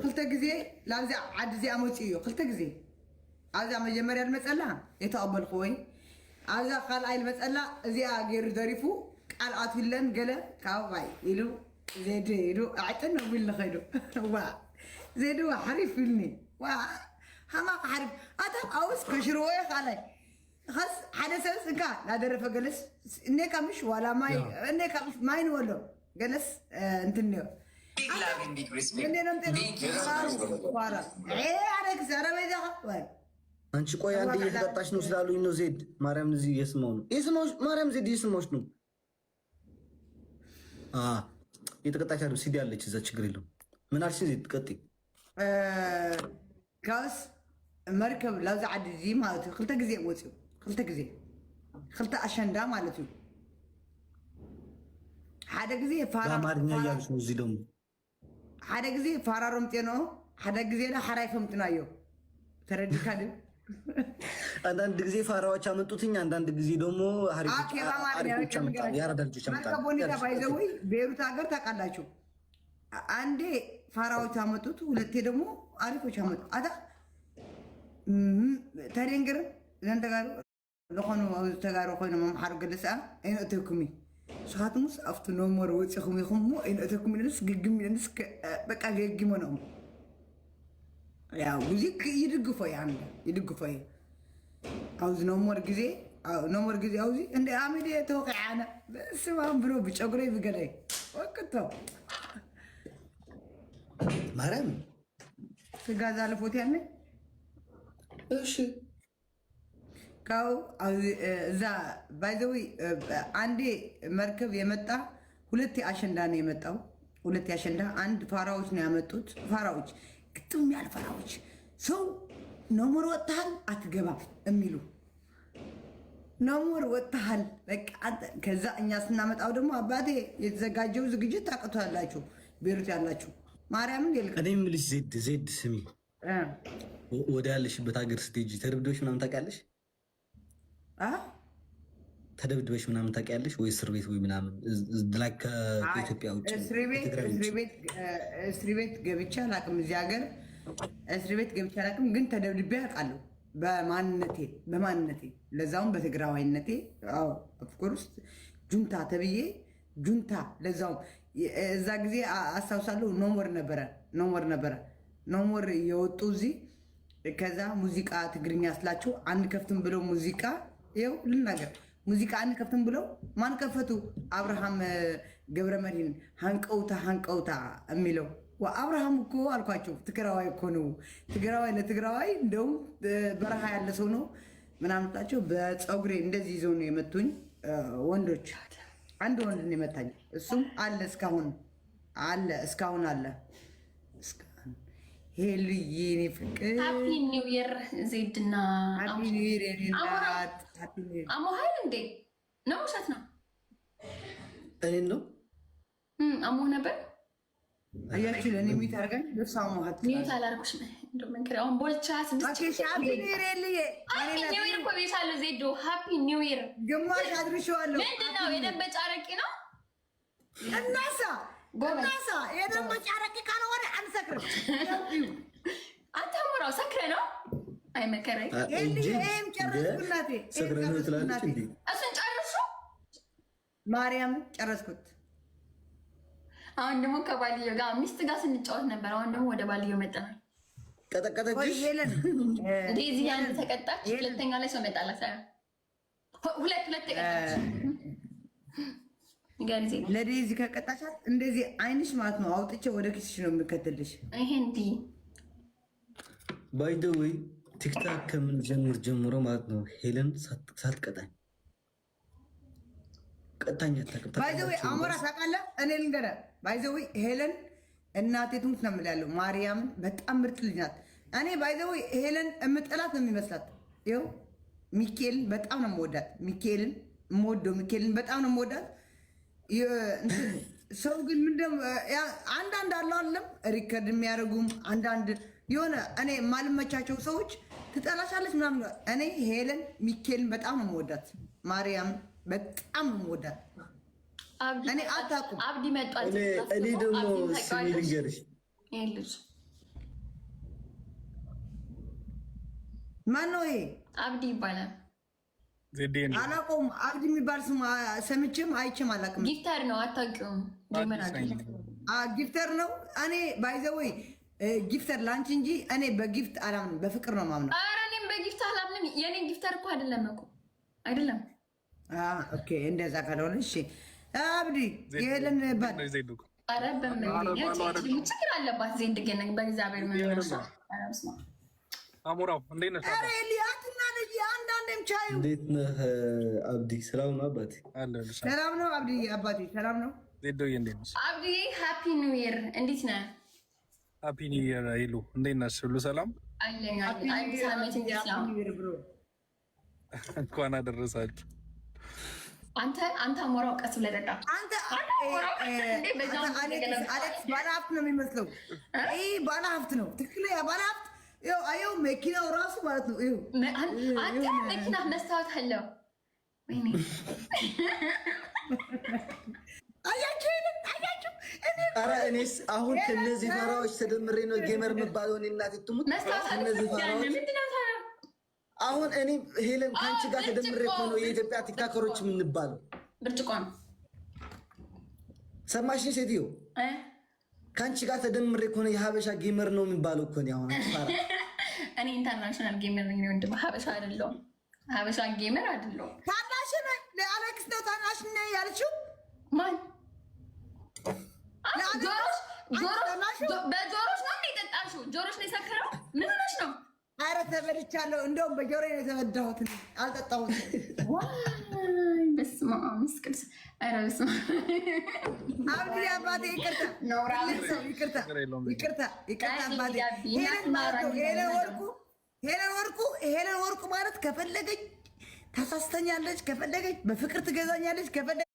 ክልተ ግዜ ላብዚ ዓዲ እዚኣ መፅኡ እዩ ክልተ ግዜ ኣብዛ መጀመርያ ልመፀላ የተቐበልኩ ወይ ኣብዛ ካልኣይ ልመፀላ እዚኣ ገይሩ ደሪፉ ቃል ኣትውለን ገለ ካብባይ ኢሉ ዜድ ኢሉ ኣዕጥን ነው ቢል ንኸይዱ ዋ ዜድ ዋ ሓሪፍ ኢልኒ ዋ ሃማቕ ሓሪፍ ኣታ ኣውስ ከሽርዎ ካልኣይ خلاص حدا سبس انكا لا درف جلس انك مش ولا ماي انك مش ماي ولا جلس انتنيو አንቺ ቆይ አንዴ እየተጠጣሽ ነው ስላሉኝ ነው ዜድ ማርያም እዚህ እየስማው ነው ማርያም ዜድ እየስማዎች ነው እየተቀጣች አይደል ሲዲ አለች እዛ ችግር የለውም ምን አልሽ ዜድ ቀጥይ ካስ መርከብ ላውዛ ዓዲ እዚ ማለት ክልተ ግዜ ወፂው ክልተ ግዜ ክልተ አሸንዳ ማለት እዩ ሓደ ግዜ ፋራ ማርኛ ያልሽ ነው እዚ ደሞ ሓደ ግዜ ፋራሮም ጤኖ ሓደ ግዜ ላ ሓራይፎም ጥናዮ ተረዲካ ደ አንዳንድ ጊዜ ፋራዎች አመጡትኝ አንዳንድ ጊዜ ደግሞ አሪፎች አመጣ ያራዳልጆች አመጣ ማርካቦኒታ ባይዘውይ ቤሩት ሀገር ታውቃላችሁ አንዴ ፋራዎች አመጡት ሁለቴ ደግሞ አሪፎች አመጡ አታ ተደንገር ዘንተ ጋር ለኾኑ ተጋሩ ኮይኑ መምሓር ገለሳ አይነተኩሚ ሰዓትሙስ አፍቱ ኖሞር ወፂኹም ይኹም ሞ አይነተኩሚ ንስ ግግም ንስ በቃ ገግሞ ነው ያው ግዜ ይድግፎ ያን ይድግፎ አውዝ ኖሞር ጊዜ አውዚ እንደ አሜዲ ተወቀዓና በስማም ብሎ ብጨጉሬ ብገዳይ ወቅቶ ማርያም ተጋዛ ለፎት ያነ እሺ ካው እዛ ባይዘዊ አንዴ መርከብ የመጣ ሁለቴ አሸንዳ ነው የመጣው ሁለቴ አሸንዳ አንድ ፋራዎች ነው ያመጡት ፋራዎች ግጥም ያለ ፋራዎች ሰው ኖሞር ወጣል አትገባም የሚሉ ኖሞር ወጣል በቃ ከዛ እኛ ስናመጣው ደግሞ አባቴ የተዘጋጀው ዝግጅት ታቀቷላችሁ ቤሩት ያላችሁ ማርያምን ይልከ እኔም ልጅ ዜድ ስሚ ወደ ያለሽበት ሀገር ስቴጅ ተደብድበሽ ምናምን ታውቂያለሽ? ተደብድበሽ ምናምን ታውቂያለሽ ወይ እስር ቤት ወይ ምናምን ላይክ ከኢትዮጵያ ውጭ እስር ቤት ገብቼ አላውቅም። እዚህ ሀገር እስር ቤት ገብቼ አላውቅም፣ ግን ተደብድቤ አውቃለሁ በማንነቴ ለዛውም በትግራዋይነቴ። አዎ ኦፍኮርስ ጁንታ ተብዬ ጁንታ ለዛውም እዛ ጊዜ አስታውሳለሁ። ኖሞር የወጡ እዚህ ከዛ ሙዚቃ ትግርኛ ስላቸው አንከፍትም ብለው ሙዚቃ ይኸው ልናገር ሙዚቃ አንከፍትም ብለው ማን ከፈቱ? አብርሃም ገብረመድህን ሃንቀውታ የሚለው አብርሃም እኮ አልኳቸው ትግራዋይ እኮ ነው። ትግራዋይ እንደውም በረሃ ያለ ሰው ነው ምናምን ጣቸው በፀጉሬ እንደዚህ ይዘው ነው የመቱኝ ወንዶች። አንድ ወንድ ነው የመታኝ። እሱም አለ እስካሁን አለ። ሄልዬ እኔ ፍቅር ሃፒ ኒው ይር ዜድና ሃፒ ኒው ይር እናት አሞ ሀይል እንዴ ነው ውሸት ነው እኔን ነው አሞ ነበር አያችሁ ለኔ የሚታርገኝ ለሳሙ ሀት ሚዩት አላርኩሽ እንደው መንከራው ቦልቻ ስድስት ሃፒ ኒው ይር ልዬ ሃፒ ኒው ይር እኮ ቤታለ ዜዶ ሃፒ ኒው ይር ግማሽ አድርሻለሁ። ምንድነው የደንበጫ አረቂ ነው እናሳ የደንበጫ አረቂ ካለ ወደ አንሰክርም አታምራው ሰክረ ነው አይመከረኝ ይሄም ጨረስኩናቴ እሱን ጨርሱ ማርያም ጨረስኩት። አሁን ደግሞ ከባልዮ ጋር ሚስት ጋር ስንጫወት ነበር። አሁን ደግሞ ወደ ባልዮ መጣናል። ቀጠቀጠች ሄለን ዴዚ ያን ተቀጣች። ሁለተኛ ላይ ሰው መጣላት ሁለት ተቀጣች። ለዴዚ ከቀጣቻት እንደዚህ አይንሽ ማለት ነው አውጥቼ ወደ ኪስሽ ነው የምከተልሽ። ይሄ እንዲ ባይ ዘ ወይ ቲክታክ ከምን ጀምሮ ማለት ነው ሄለን ሳትቀጣኝ ቀጣኛ ተቀጣ። ባይ ዘ ወይ አሞራ ታውቃለህ፣ እኔ ልንገርህ ባይ ዘ ወይ ሄለን እናቴ ትሙት ነው የምልህ ማርያም በጣም ምርጥ ልጅ ናት። እኔ ባይ ዘ ወይ ሄለን እምጠላት ነው የሚመስላት። ይኸው ሚካኤልን በጣም ነው የምወዳት። ሚካኤልን በጣም ነው የምወዳት። ሰው ግን ምንድን አንዳንድ አለም ሪከርድ የሚያደርጉም አንዳንድ የሆነ እኔ ማልመቻቸው ሰዎች ትጠላሻለች ምናምን። እኔ ሄለን ሚካኤልን በጣም ነው የምወዳት። ማርያም በጣም ነው የምወዳት። እኔ አታውቁም። አብዲ መጣ። እኔ ደግሞ ስሚ ልንገርሽ ማን ነው ይሄ? አብዲ ይባላል። አላውቀውም። አብዲ የሚባል ስም ሰምቼም አይቼም አላውቅም። ጊፍተር ነው አታውቂውም? ጊፍተር ነው። እኔ ባይዘወይ ጊፍተር ላንቺ እንጂ እኔ በጊፍት አላምንም፣ በፍቅር ነው ማምነው። ኧረ እኔም በጊፍት አላምንም። የኔ ጊፍተር እኮ አይደለም እኮ አይደለም። ኦኬ እንደዛ ካልሆነ እሺ። አብዲ የሄለን ባል ኧረ በምን ችግር አለባት? ዜንድ ገነ በእግዚአብሔር መንገድ አሞራው እንዴት ነህ? ኧረ ሊያትና ልጅ አንዳንዴም ቻዩ። እንዴት ነህ አብዲ? ሰላም ነው አባቴ? ሰላም ነው አብዲ አባቴ ሰላም ነው። ዜዶዬ እንዴት ነሽ? አብዲ ሃፒ ኒው ይር እንዴት ነህ? ሃፒ ኒው ይር ይሉ እንዴት ነሽ? ሁሉ ሰላም አለኝ አለኝ። አዲስ ዓመት እንዴት ነው? እንኳን አደረሳችሁ። አንተ አሞራው ቀስ ብለህ ጠጣ። አንተ አሌክስ ባለሀብት ነው የሚመስለው። ይህ ባለሀብት ነው ትክክለኛ ባለሀብት። አየው መኪናው ራሱ ማለት ነው። አንተ መኪና መስታወት አለው። አያችሁ አያችሁ። ኧረ እኔስ አሁን ከነዚህ ፋራዎች ተደምሬ ነው ጌመር የምባለው። እኔ እናቴ ትሙት ከነዚህ ፋራዎች አሁን እኔ ሄለን ከአንቺ ጋር ተደምሬ እኮ ነው የኢትዮጵያ ቲክቶከሮች የምንባለው። ብርጭቆ ነው ሰማሽኝ ሴትዮ? ከአንቺ ጋር ተደምሬ እኮ ነው የሀበሻ ጌመር ነው የሚባለው እኮ ነው። አሁን ፋራ እኔ ኢንተርናሽናል ጌመር ነኝ ወንድም፣ ሀበሻ አይደለሁም። ሀበሻ ጌመር አይደለሁም። ታናሽ ነኝ። ለአሌክስ ነው ታናሽ ነኝ ያለችው ማን? በጆሮሽ ነው የጠጣሽው? ጆሮሽ ነው የሰከረው? ምን ሆነሽ ነው? ኧረ ተበልቻለሁ። እንደውም በጆሮዬ ነው የተበዳሁት፣ አልጠጣሁትም። በስመ አብ ቅዱስ። ኧረ በስመ አብ አብዲ አባቴ ይቅርታ አባቴ። ሄለን ወርቁ ማለት ከፈለገች ታሳስተኛለች፣ ከፈለገች በፍቅር ትገዛኛለች፣ ከፈለገች